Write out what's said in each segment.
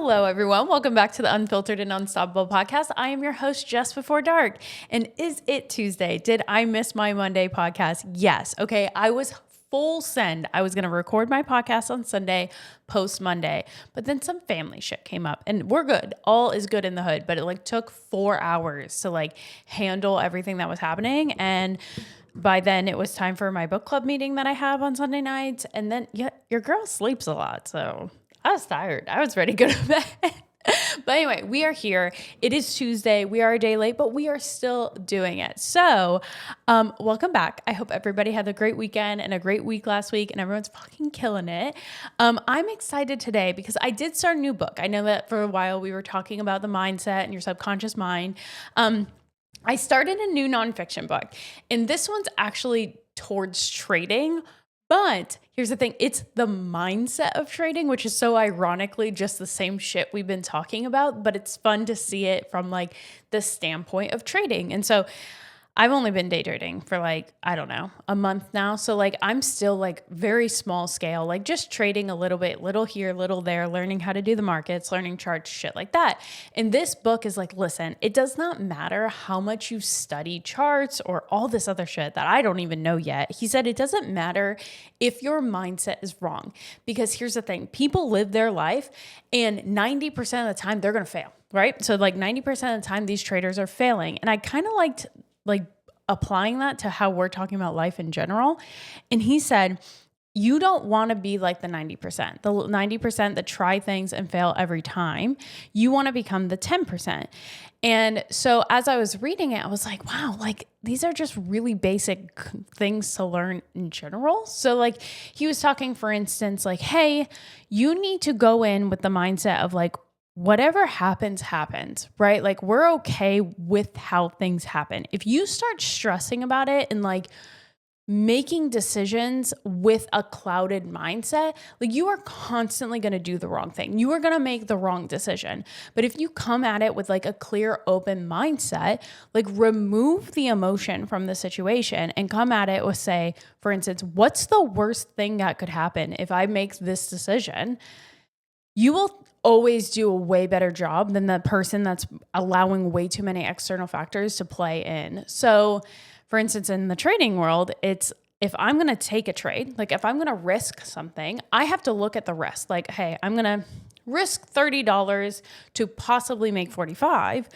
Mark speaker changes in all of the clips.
Speaker 1: Hello, everyone. Welcome back to the Unfiltered and Unstoppable podcast. I am your host, Just Before Dark. And is it Tuesday? Did I miss my Monday podcast? Yes. Okay. I was full send. I was going to record my podcast on Sunday, post Monday, but then some family shit came up and we're good. All is good in the hood, but it took 4 hours to handle everything that was happening. And by then it was time for my book club meeting that I have on Sunday nights. And then your girl sleeps a lot. So I was tired. I was ready to go to bed. But anyway, we are here. It is Tuesday. We are a day late, but we are still doing it. So welcome back. I hope everybody had a great weekend and a great week last week and everyone's fucking killing it. I'm excited today because I did start a new book. I know that for a while we were talking about the mindset and your subconscious mind. I started a new nonfiction book, and this one's actually towards trading. But here's the thing, it's the mindset of trading, which is so ironically just the same shit we've been talking about, but it's fun to see it from the standpoint of trading. And so I've only been day trading for I don't know, a month now. So I'm still very small scale, just trading a little bit, little here, little there, learning how to do the markets, learning charts, shit like that. And this book is listen, it does not matter how much you study charts or all this other shit that I don't even know yet. He said it doesn't matter if your mindset is wrong, because here's the thing, people live their life and 90% of the time they're going to fail, right? So 90% of the time these traders are failing. And I kind of liked applying that to how we're talking about life in general. And he said, you don't want to be like the 90%, the 90% that try things and fail every time. You want to become the 10%. And so as I was reading it, I was like, wow, these are just really basic things to learn in general. So he was talking, for instance, hey, you need to go in with the mindset of whatever happens, happens, right? We're okay with how things happen. If you start stressing about it and making decisions with a clouded mindset, you are constantly going to do the wrong thing. You are going to make the wrong decision. But if you come at it with a clear, open mindset, remove the emotion from the situation and come at it with, say, for instance, what's the worst thing that could happen if I make this decision? You will always do a way better job than the person that's allowing way too many external factors to play in. So, for instance, in the trading world, it's if I'm going to take a trade, if I'm going to risk something, I have to look at the risk. Hey, I'm going to risk $30 to possibly make 45.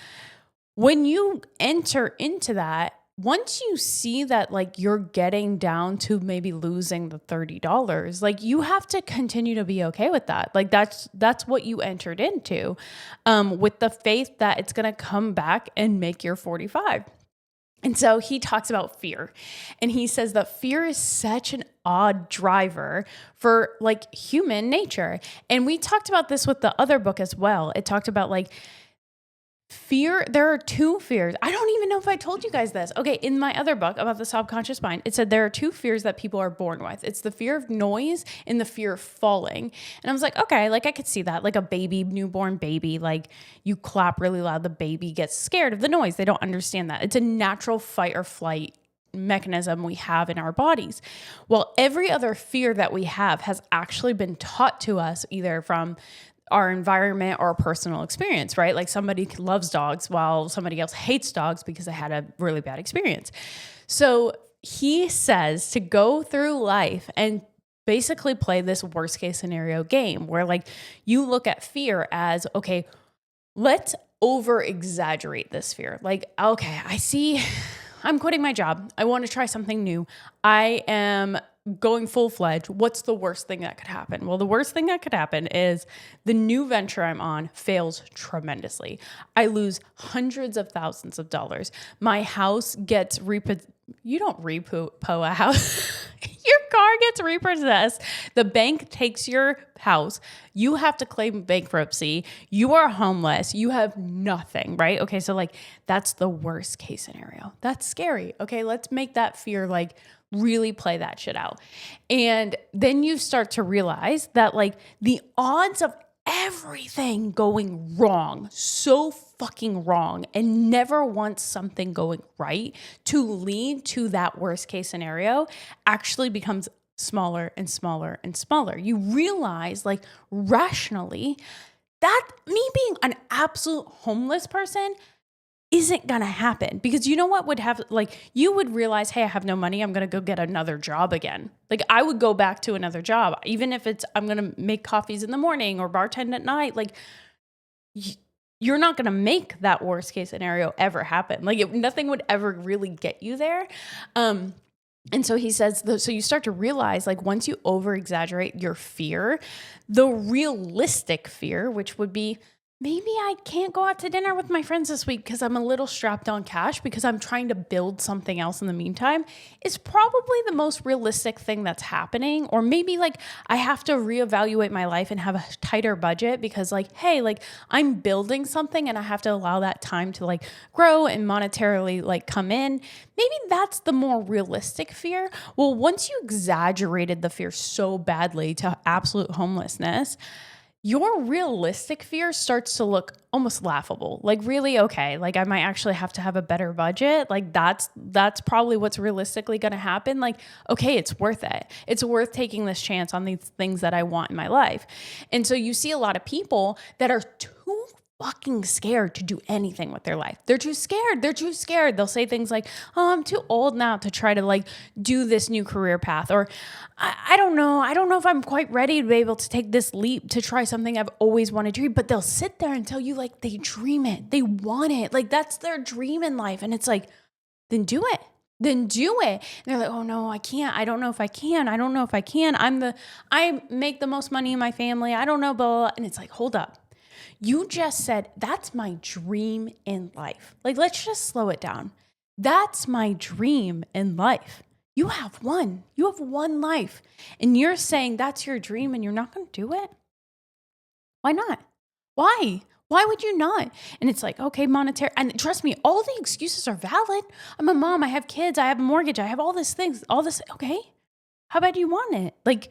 Speaker 1: When you enter into that, once you see that you're getting down to maybe losing the $30, you have to continue to be okay with that. That's what you entered into, with the faith that it's going to come back and make your 45. And so he talks about fear, and he says that fear is such an odd driver for human nature. And we talked about this with the other book as well. It talked about fear. There are two fears. I don't even know if I told you guys this. Okay, in my other book about the subconscious mind, it said there are two fears that people are born with. It's the fear of noise and the fear of falling. And I was okay, I could see that. A baby, newborn baby, you clap really loud, the baby gets scared of the noise. They don't understand that. It's a natural fight or flight mechanism we have in our bodies. Well, every other fear that we have has actually been taught to us either from our environment or personal experience, right? Somebody loves dogs while somebody else hates dogs because they had a really bad experience. So he says to go through life and basically play this worst case scenario game where you look at fear as, okay, let's over exaggerate this fear. Okay, I see I'm quitting my job. I want to try something new. I am going full-fledged. What's the worst thing that could happen? Well, the worst thing that could happen is the new venture I'm on fails tremendously. I lose hundreds of thousands of dollars. My house gets you don't repo a house. Your car gets repossessed. The bank takes your house. You have to claim bankruptcy. You are homeless. You have nothing, right? Okay, so that's the worst case scenario. That's scary. Okay, let's make that fear really play that shit out. And then you start to realize that the odds of everything going wrong, so fucking wrong, and never once something going right to lead to that worst case scenario actually becomes smaller and smaller and smaller. You realize rationally That me being an absolute homeless person isn't going to happen, because you know what would have, like, you would realize, hey, I have no money. I'm going to go get another job again. Like, I would go back to another job, even if it's, I'm going to make coffees in the morning or bartend at night. Like, you're not going to make that worst case scenario ever happen. Like, nothing would ever really get you there. And so he says, so you start to realize, like, once you over exaggerate your fear, the realistic fear, which would be, maybe I can't go out to dinner with my friends this week because I'm a little strapped on cash because I'm trying to build something else in the meantime, is probably the most realistic thing that's happening. Or maybe like I have to reevaluate my life and have a tighter budget because like, hey, like I'm building something and I have to allow that time to like grow and monetarily like come in. Maybe that's the more realistic fear. Well, once you exaggerated the fear so badly to absolute homelessness, your realistic fear starts to look almost laughable. Like, really, okay, like I might actually have to have a better budget. Like that's probably what's realistically going to happen. Like, okay, it's worth it. It's worth taking this chance on these things that I want in my life. And so you see a lot of people that are too fucking scared to do anything with their life. They're too scared. They'll say things like, oh, I'm too old now to try to like do this new career path. Or I don't know. I don't know if I'm quite ready to be able to take this leap to try something I've always wanted to do. But they'll sit there and tell you like they dream it. They want it. Like that's their dream in life. And it's like, then do it. Then do it. And they're like, oh no, I can't. I don't know if I can. I make the most money in my family. I don't know, blah, blah, blah. And it's like, hold up. You just said, that's my dream in life. Like, let's just slow it down. That's my dream in life. You have one life. And you're saying that's your dream and you're not going to do it? Why not? Why? Why would you not? And it's like, okay, monetary. And trust me, all the excuses are valid. I'm a mom. I have kids. I have a mortgage. I have all these things. All this. Okay. How bad do you want it? Like,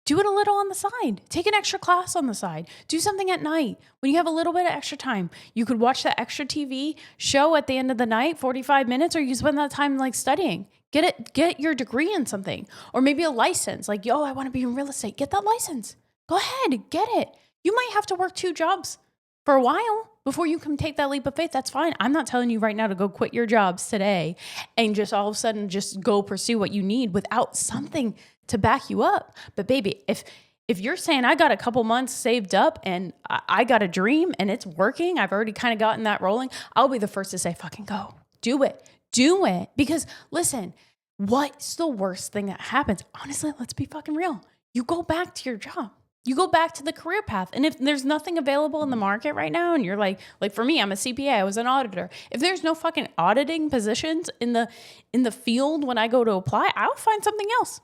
Speaker 1: do it a little on the side. Take an extra class on the side. Do something at night when you have a little bit of extra time. You could watch that extra TV show at the end of the night, 45 minutes, or you spend that time like studying. Get your degree in something, or maybe a license. Like, yo, I want to be in real estate. Get that license. Go ahead, get it. You might have to work 2 jobs for a while before you can take that leap of faith. That's fine. I'm not telling you right now to go quit your jobs today and just all of a sudden just go pursue what you need without something to back you up. But baby, if you're saying I got a couple months saved up and I got a dream and it's working, I've already kind of gotten that rolling, I'll be the first to say, fucking go. Do it. Do it. Because listen, what's the worst thing that happens? Honestly, let's be fucking real. You go back to your job. You go back to the career path. And if there's nothing available in the market right now and you're like for me, I'm a CPA, I was an auditor. If there's no fucking auditing positions in the field when I go to apply, I'll find something else.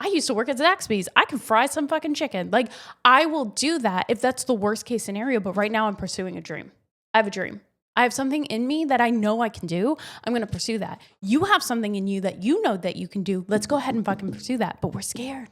Speaker 1: I used to work at Zaxby's. I can fry some fucking chicken. Like, I will do that if that's the worst case scenario. But right now I'm pursuing a dream. I have a dream. I have something in me that I know I can do. I'm going to pursue that. You have something in you that you know that you can do. Let's go ahead and fucking pursue that. But we're scared.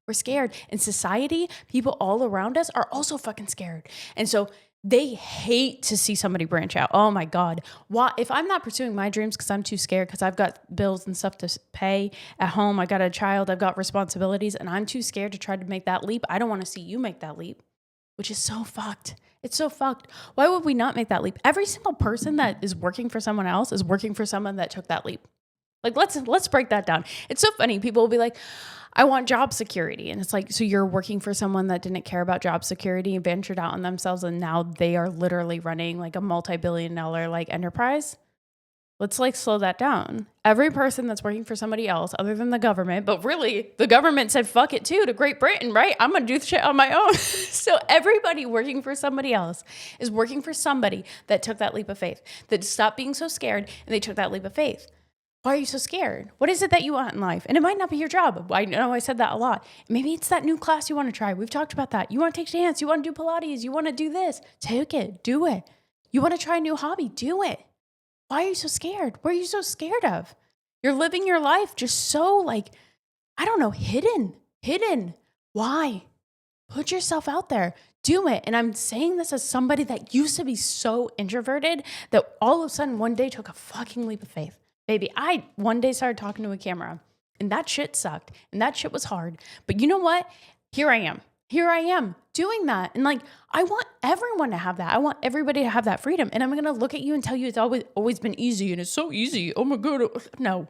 Speaker 1: We're scared. In society, people all around us are also fucking scared. And so they hate to see somebody branch out. Oh my God. Why? If I'm not pursuing my dreams because I'm too scared, because I've got bills and stuff to pay at home, I got a child, I've got responsibilities, and I'm too scared to try to make that leap, I don't want to see you make that leap, which is so fucked. It's so fucked. Why would we not make that leap? Every single person that is working for someone else is working for someone that took that leap. Like, let's break that down. It's so funny. People will be like, I want job security. And it's like, so you're working for someone that didn't care about job security and ventured out on themselves, and now they are literally running like a multi-billion-dollar like enterprise? Let's like slow that down. Every person that's working for somebody else other than the government, but really the government said fuck it too to Great Britain, right? I'm going to do the shit on my own. So everybody working for somebody else is working for somebody that took that leap of faith, that stopped being so scared and they took that leap of faith. Why are you so scared? What is it that you want in life? And it might not be your job. I know I said that a lot. Maybe it's that new class you want to try. We've talked about that. You want to take dance. You want to do Pilates. You want to do this. Take it. Do it. You want to try a new hobby. Do it. Why are you so scared? What are you so scared of? You're living your life just so like, I don't know, hidden. Why? Put yourself out there. Do it. And I'm saying this as somebody that used to be so introverted that all of a sudden one day took a fucking leap of faith. Baby, I one day started talking to a camera and that shit sucked and that shit was hard. But you know what? Here I am. here I am doing that. And like, I want everyone to have that. I want everybody to have that freedom. And I'm going to look at you and tell you it's always been easy and it's so easy. Oh my God. No.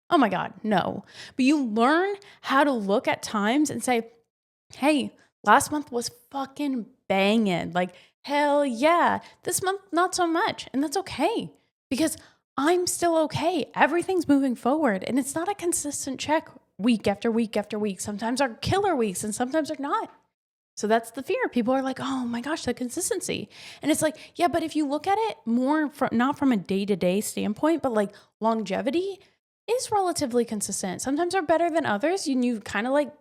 Speaker 1: Oh my God. No. But you learn how to look at times and say, hey, last month was fucking banging. Like, hell yeah. This month, not so much. And that's okay because I'm still okay. Everything's moving forward. And it's not a consistent check week after week after week. Sometimes are killer weeks and sometimes are not. So that's the fear. People are like, oh my gosh, the consistency. And it's like, yeah, but if you look at it more from not from a day-to-day standpoint, but like longevity is relatively consistent. Sometimes are better than others. You kind of like,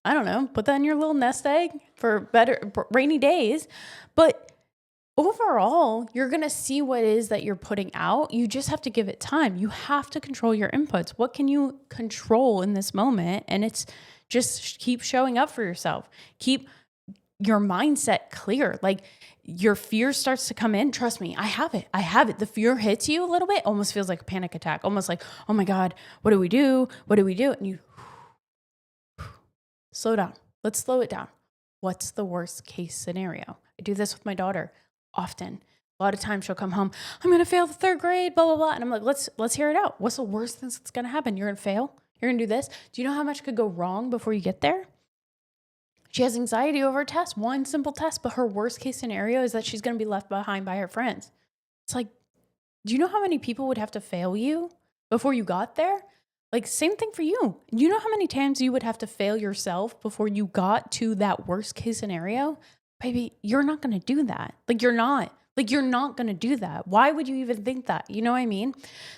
Speaker 1: I don't know, put that in your little nest egg for better rainy days. But overall, you're going to see what it is that you're putting out. You just have to give it time. You have to control your inputs. What can you control in this moment? And it's just keep showing up for yourself. Keep your mindset clear. Like your fear starts to come in. Trust me, I have it. The fear hits you a little bit, almost feels like a panic attack, almost like, oh my God, what do we do? What do we do? And you slow down. Let's slow it down. What's the worst case scenario? I do this with my daughter often. A lot of times she'll come home, I'm going to fail the third grade, blah, blah, blah. And I'm like, let's hear it out. What's the worst thing that's going to happen? You're going to fail. You're going to do this. Do you know how much could go wrong before you get there? She has anxiety over a test, one simple test, but her worst case scenario is that she's going to be left behind by her friends. It's like, do you know how many people would have to fail you before you got there? Like same thing for you. You know how many times you would have to fail yourself before you got to that worst case scenario? Baby, you're not going to do that. You're not going to do that. Why would you even think that? You know what I mean?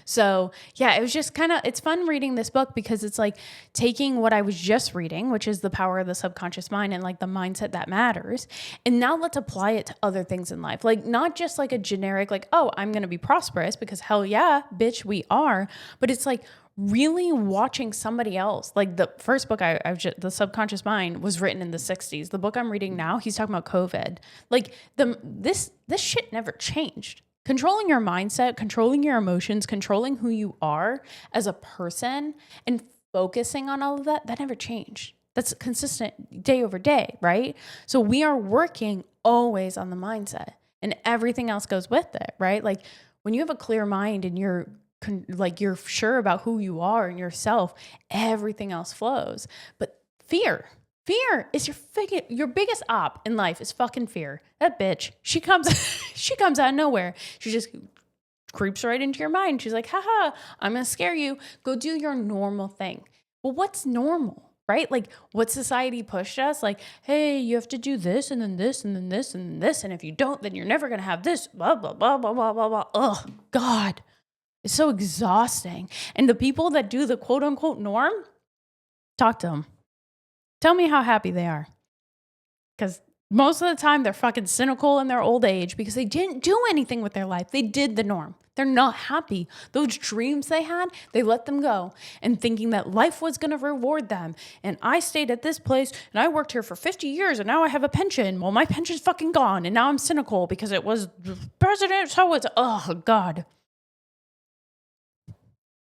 Speaker 1: So yeah, it was just it's fun reading this book because it's like taking what I was just reading, which is the power of the subconscious mind and like the mindset that matters. And now let's apply it to other things in life. Like not just like a generic, like, oh, I'm going to be prosperous because hell yeah, bitch, we are. But it's like, really watching somebody else. Like the first book The Subconscious Mind was written in the 60s. The book I'm reading now, he's talking about COVID. Like this shit never changed. Controlling your mindset, controlling your emotions, controlling who you are as a person and focusing on all of that never changed. That's consistent day over day, right? So we are working always on the mindset and everything else goes with it, right? Like when you have a clear mind and you're sure about who you are and yourself, everything else flows. But fear is your biggest op in life is fucking fear. That bitch, she comes out of nowhere. She just creeps right into your mind. She's like, haha, I'm going to scare you. Go do your normal thing. Well, what's normal? Right? Like what society pushed us, like, hey, you have to do this and then this and then this and then this. And if you don't, then you're never going to have this, blah, blah, blah, blah, blah, blah, blah. Oh God. It's so exhausting. And the people that do the quote unquote norm, talk to them. Tell me how happy they are. Because most of the time they're fucking cynical in their old age because they didn't do anything with their life. They did the norm. They're not happy. Those dreams they had, they let them go and thinking that life was going to reward them. And I stayed at this place and I worked here for 50 years and now I have a pension. Well, my pension's fucking gone. And now I'm cynical because it was president. So it's, oh God.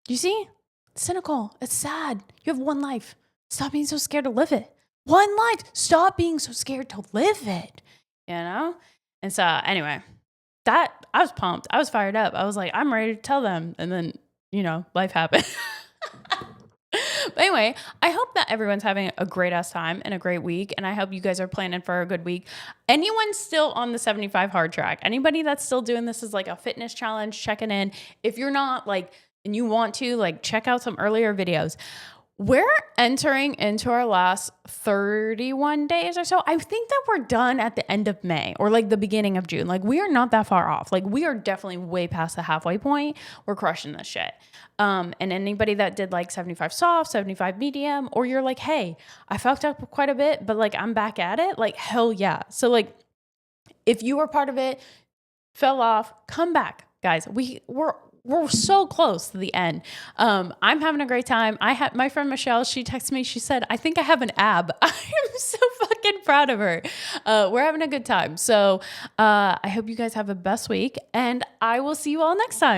Speaker 1: You see? It's cynical. It's sad. You have one life. Stop being so scared to live it. One life. Stop being so scared to live it. You know? And so anyway, I was pumped. I was fired up. I was like, I'm ready to tell them. And then, life happened. But anyway, I hope that everyone's having a great ass time and a great week. And I hope you guys are planning for a good week. Anyone still on the 75 hard track? Anybody that's still doing this as like a fitness challenge, checking in. If you're not and you want to check out some earlier videos. We're entering into our last 31 days or so. I think that we're done at the end of May or the beginning of June. We are not that far off. We are definitely way past the halfway point. We're crushing this shit. And anybody that did 75 soft, 75 medium, or you're like, hey, I fucked up quite a bit, but I'm back at it. Hell yeah. So if you were part of it, fell off, come back, guys. We're so close to the end. I'm having a great time. I had my friend Michelle, she texted me, she said, I think I have an ab. I am so fucking proud of her. We're having a good time. So I hope you guys have a best week and I will see you all next time.